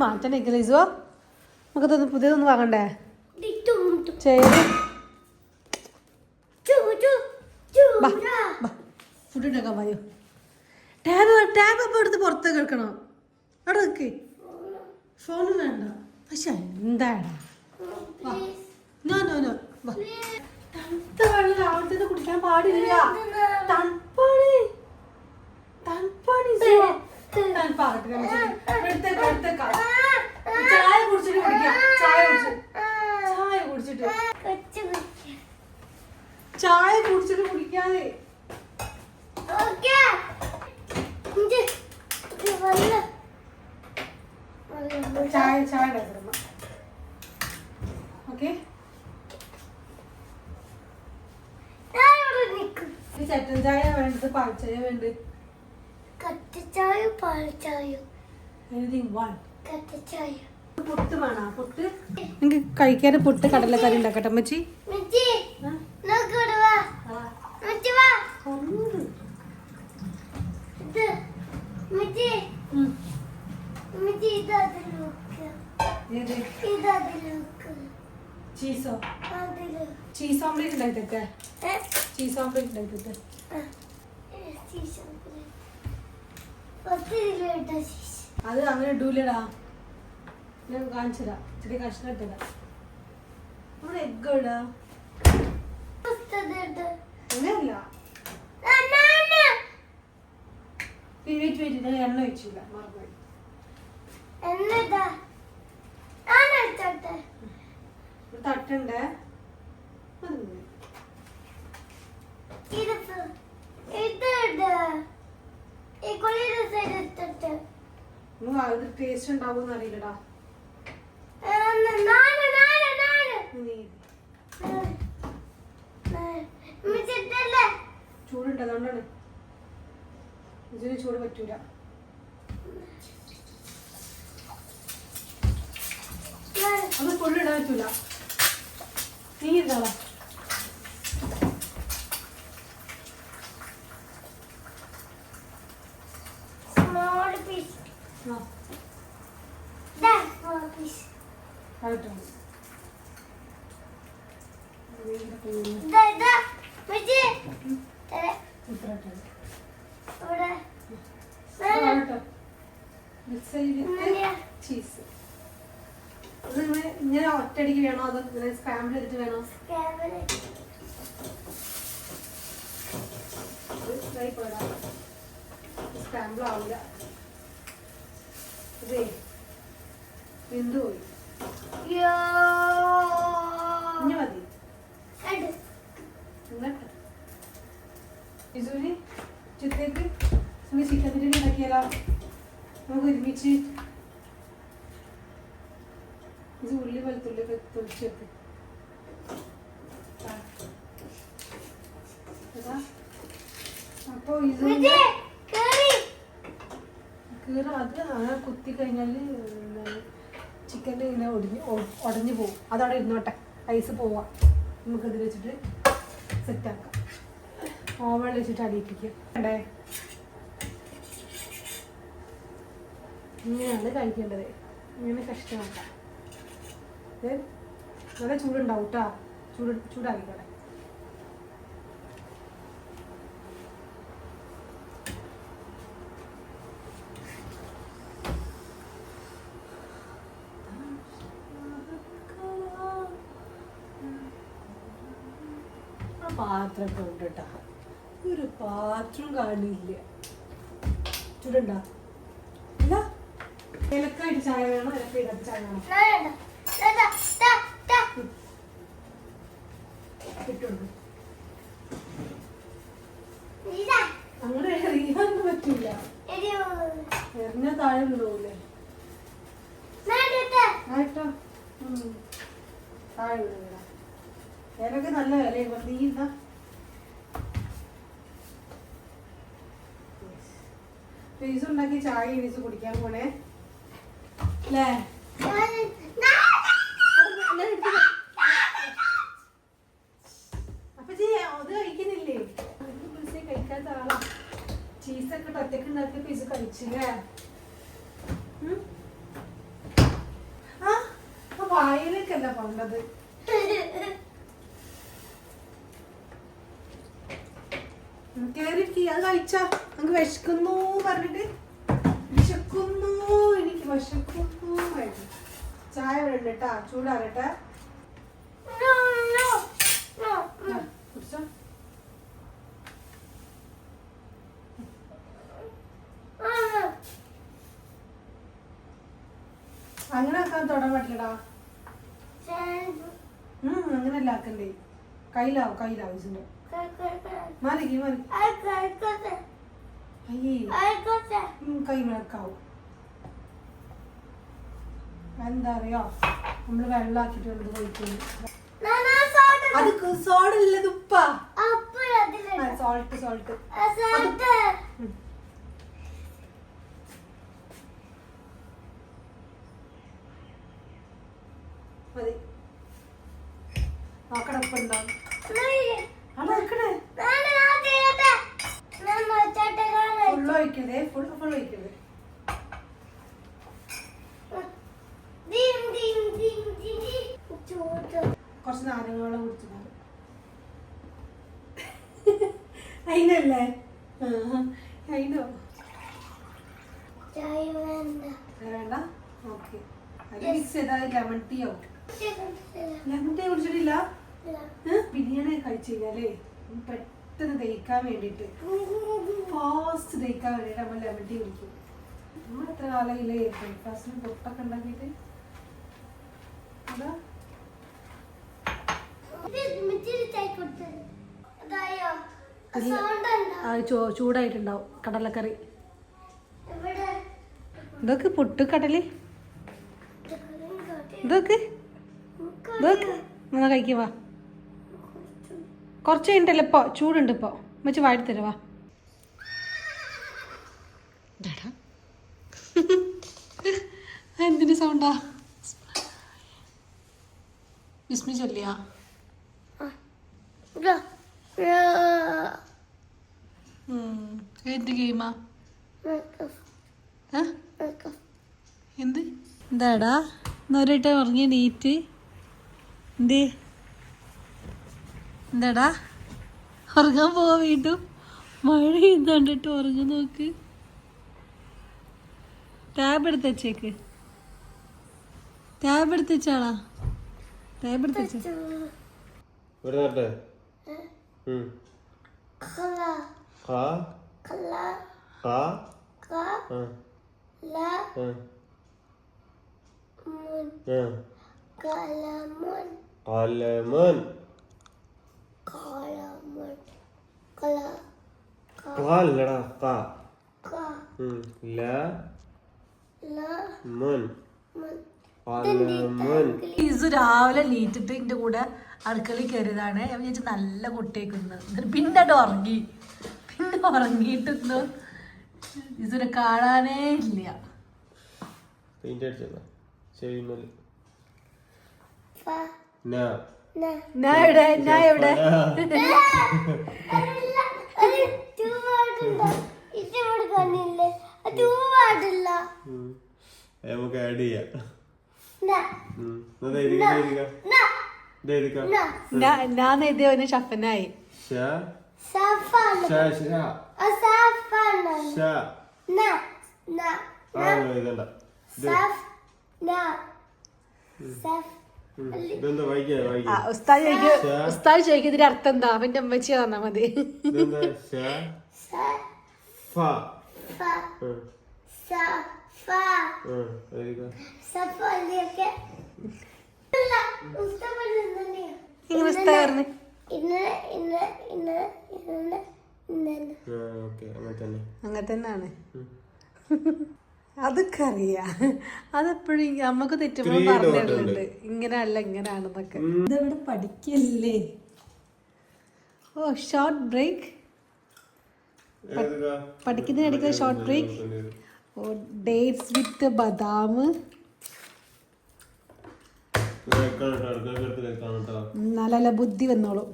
മാറ്റാൻ ഇസോ നമുക്കതൊന്ന് പുതിയതൊന്നും വാങ്ങണ്ടേ ചേര് ഫുഡ് ഉണ്ടാക്കാൻ പറയൂ ടാബ് അപ്പം എടുത്ത് പുറത്തേക്ക് എടുക്കണം അവിടെ നിൽക്ക് ഫോണും വേണ്ട പക്ഷെ എന്താണ് തണുത്ത വെള്ളം രാവിലത്തെ കുടിക്കാൻ പാടില്ല തണുപ്പാണ് ചായ കുടിച്ചിട്ട് കുടിക്കാം ചായ കുടിച്ചിട്ട് കുടിക്കാതെ ചായ ഓക്കെ ചട്ടൻ ചായ വേണ്ടത് പാൽച്ചായ വേണ്ട കട്ടച്ചായോ പാൽച്ചായോ പുട്ട് വേണോ പുട്ട് നിങ്ങൾക്ക് കഴിക്കാൻ പുട്ട് കടലക്കറി ഉണ്ടാക്കട്ടെ അമ്മച്ചി ചീസ് ഓംലേറ്റ് ഉണ്ടായിട്ടൊക്കെ ചീസ് ഓംലേറ്റ് ഉണ്ടായിട്ടൊക്കെ അത് അങ്ങനെ ഇടൂലടാ ഞാൻ കാണിച്ചതാ ചെറിയ കഷ്ണം ഇട്ടതാ നമ്മുടെ എഗ് ഇടാ അങ്ങനെയല്ല ഞാൻ എണ്ണ വെച്ചില്ല മറന്നുപോയി തട്ടുണ്ട് അത് ടേസ്റ്റ് ഉണ്ടാവും അറിയില്ലടാ ചൂടുണ്ട് അതുകൊണ്ടാണ് ഇതിന് ചൂട് പറ്റൂല അത് കൊള്ളിടാൻ പറ്റൂല നീ ഇരുന്നാളാ ചീസ് ഇങ്ങനെ ഒറ്റയടിക്ക് വേണോ അതോ ഇങ്ങനെ സ്ക്രാമ്പിൾ ചെയ്തിട്ട് വേണോ സ്ക്രാമ്പിൾ ആവില്ല അതെ എന്ത് പോയി ഇനി മതി ഇസൂരി ഉച്ചത്തേക്ക് നമുക്ക് ചിക്കൻ ബിരിയാണി ഉണ്ടാക്കിയാലോ നമുക്ക് ഒരുമിച്ച് ഇത് ഉള്ളി വെളുത്തുള്ളിയൊക്കെ തൊളിച്ചെടുത്ത് അപ്പൊ ഇത് കീറ അത് അങ്ങനെ കുത്തി കഴിഞ്ഞാൽ ചിക്കൻ്റെ ഇങ്ങനെ ഉടഞ്ഞു പോകും അതവിടെ ഇരുന്നോട്ടെ ഐസ് പോവാം നമുക്കിത് വെച്ചിട്ട് സെറ്റാക്കാം ഓവൺ വെച്ചിട്ട് അടിയിപ്പിക്കും അല്ലേ ഇങ്ങനെയാണ് കഴിക്കേണ്ടത് ഇങ്ങനെ കഷ്ടമാക്കാം നല്ല ചൂടുണ്ടാവും കേട്ടോ ചൂടാക്കിക്കോട്ടെ പാത്രമൊക്കെ ഉണ്ട് കേട്ടോ ഒരു പാത്രം കാണില്ല ചൂടുണ്ടോ ഇല്ല ഇലക്കായിട്ട് ചായ വേണോ ഇലക്കായിട്ട് ചായ വേണോ ഇട്ടുണ്ട് അങ്ങനെ എറിയാനൊന്നും പറ്റൂല എറിഞ്ഞാൽ താഴെ വീഴൂലേ ആയിട്ടോ താഴെ വീഴൂല ഇലക്ക് നല്ല വിലയാണ് നീ എന്താ ഫീസ് ഉണ്ടാക്കി ചായ ഫീസ് കുടിക്കാൻ പോണേ അല്ലേ അപ്പൊ അത് കഴിക്കുന്നില്ലേ പീസ് കഴിക്കാത്ത ആളാ ചീസൊക്കെ ഒറ്റക്ക് ഉണ്ടാക്കിയ പീസ് കഴിച്ചില്ലേ വായിലേക്കല്ല പോണ്ടത്. കേറിക്ക് അത് കഴിച്ചാ നമുക്ക് വിശക്കുന്നു പറഞ്ഞിട്ട് വിശക്കുന്നു എനിക്ക് വിശക്കുന്നു. ചായ വേണ്ടട്ടാ ചൂടാറട്ടെ. കുടിച്ചോ. അങ്ങനെ ആക്കാൻ തൊടാൻ പറ്റില്ലടാ. അങ്ങനല്ല ആക്കണ്ടേ. കയ്യിലാവും ഇതിന്റെ മാറിക്ക് മാറി. അയ്യേ കൈ മഴക്കാവും. എന്താ അറിയോ നമ്മള് വെള്ളാക്കിട്ട് വേണ്ടത് കഴിക്കുന്നു. അത് സോഡ ഇല്ലത് ഉപ്പാ. സോൾട്ട് മതി. നോക്കണ ഉപ്പ് ഉണ്ടാവും. ഫുള്ള് ഒഴിക്കരുതേ. ഫുൾ ഒഴിക്കരുത്. കുറച്ച് നാരങ്ങ വെള്ളം കുടിച്ചു അതിനല്ലേ. അതിനോ വേണ്ട. ഓക്കെ അത് മിക്സ് ചെയ്താൽ ലെമൺ ടീ ആവും. ലെമൺ ടീ കുടിച്ചിട്ടില്ല. ബിരിയാണി കഴിച്ചു കഴിഞ്ഞാലേ പെട്ടെന്ന് ദഹിക്കാൻ വേണ്ടിട്ട് ഫാസ്റ്റ് ദഹിക്കാൻ വേണ്ടിട്ട് നമ്മൾ ലെമൺ ടീ കുടിക്കും. നമ്മൾ എത്ര കാലമില്ലേ ബ്രേക്ക്ഫാസ്റ്റിന് പൊട്ടൊക്കെ ഉണ്ടാക്കിയിട്ട്. അതാ ചൂടായിട്ടുണ്ടാവും കടലക്കറി. ഇതൊക്കെ പുട്ട് കടല് ഇതൊക്കെ എന്നാ കഴിക്കുവാ. കുറച്ച് കഴിഞ്ഞിട്ടല്ലേ ഇപ്പൊ ചൂടുണ്ട്. ഇപ്പൊ വെച്ച് വാടി തരുവാ. എന്തിന് സൗണ്ടാ? ബിസ്മി ചൊല്ലിയാ? എന്ത് ഗെയിമാ? എന്ത് എന്താടാ എന്നൊരിട്ട് ഉറങ്ങിയ നീറ്റ് എന്തേ? എന്താടാ ഉറങ്ങാൻ പോവാ വീണ്ടും? മഴ കണ്ടിട്ട് ഉറങ്ങാൻ നോക്ക്. ടാബ് എടുത്ത് വെച്ചേക്ക്. ടാബ് എടുത്ത് വെച്ചാളാ. ടാബ് എടുത്ത് വെച്ച ഇത് രാവിലെ നീറ്റിട്ട് എന്റെ കൂടെ അടുക്കളയിൽ കയറിയതാണ്. ഞാൻ വിചാരിച്ചു നല്ല കുട്ടിയേക്കുന്നു. പിന്നെ ഉറങ്ങിയിട്ടൊന്നു ഇതിനെ കാണാനേ ഇല്ല. നമുക്ക് ആഡ് ചെയ്യാം. ഞാൻ എഴുതിയവന് ഷഫനായി. ഉസ്താദ് ചോദിക്കും ഇതിന്റെ അർത്ഥം എന്താ? അവന്റെ അമ്മച്ചി തന്നാ മതി. അങ്ങനെ തന്നെയാണ്. അതൊക്കെ അറിയാ. അതെപ്പോഴും നമ്മക്ക് തെറ്റുമ്പോൾ പറഞ്ഞിട്ടുണ്ട് ഇങ്ങനെയല്ല ഇങ്ങനെയാണെന്നൊക്കെ. ഇതെവിടെ പഠിക്കല്ലേ? ഓ ഷോർട്ട് ബ്രേക്ക്. പഠിക്കുന്നതിനിടയ്ക്ക് ഷോർട്ട് ബ്രേക്ക്. ഓ ഡേറ്റ്സ് വിത്ത് ബദാം. നല്ല ബുദ്ധി വന്നോളൂ.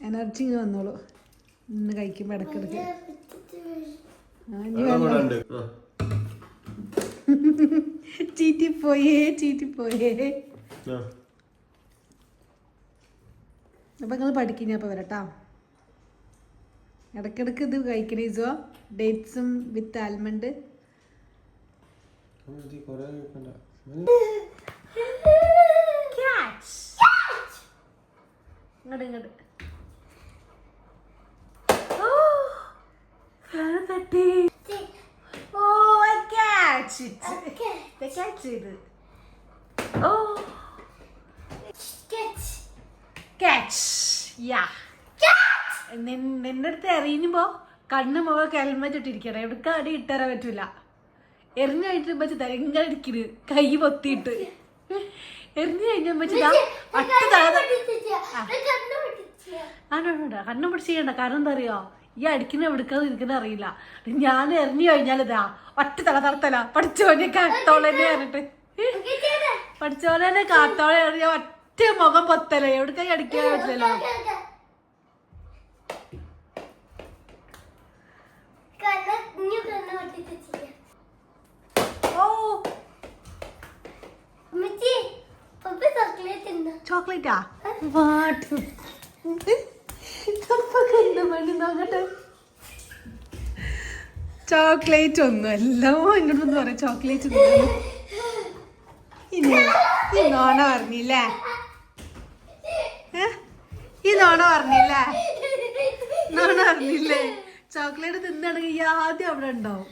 എനർജി വന്നോളൂ. ഇന്ന് കഴിക്കുമ്പോ ഇടക്കിടക്ക് ചീറ്റിപ്പോയേ അപ്പൊ നിങ്ങൾ പഠിക്കുന്ന അപ്പൊ വരട്ടാ. ഇടക്കിടക്ക് ഇത് കഴിക്കണേസോ ഡേറ്റ്സും വിത്ത് ആൽമണ്ട്. ഇങ്ങോട്ട് തട്ടി. Oh, I catch it. They catch it. Oh. Catch. Yeah. നിന്റെ അടുത്ത് എറിയുമ്പോ കണ്ണ് മുഖം ഹെൽമെറ്റ് ഇട്ടിരിക്കണം. എവിടേക്ക് അടി ഇട്ടേരാൻ പറ്റൂല. എറിഞ്ഞു കഴിഞ്ഞിട്ട് വെച്ച് തരങ്ങനെ ഇരിക്കണ് കൈ പൊത്തിയിട്ട്. എറിഞ്ഞു കഴിഞ്ഞാ കണ്ണു പിടിച്ച് ചെയ്യണ്ട. കാരണം എന്താ അറിയോ, ഈ അടിക്കുന്ന എവിടുക്കാതെ ഇരിക്കുന്ന അറിയില്ല. ഞാൻ എറിഞ്ഞു കഴിഞ്ഞാലിതാ ഒറ്റ തല പഠിച്ചോനെ കാത്തോളനെ പറഞ്ഞിട്ട് പഠിച്ചോനെ കാത്തോളെ എറിഞ്ഞ ഒറ്റ മുഖം പൊത്തല്ലേ. എവിടേക്കായി അടിക്കാൻ പറ്റില്ലല്ലോ. ചോക്ലേറ്റാ വാട്ട് നോക്കട്ടെ. ചോക്ലേറ്റ് ഒന്നും എല്ലോ എന്നോടൊന്നും പറയാം. ചോക്ലേറ്റ് ഈ നോണ പറഞ്ഞില്ലേ, ഈ നോണ പറഞ്ഞില്ലേ, നോണ പറഞ്ഞില്ലേ. ചോക്ലേറ്റ് തിന്നാണെങ്കിൽ ഈ ആദ്യം അവിടെ ഉണ്ടാവും.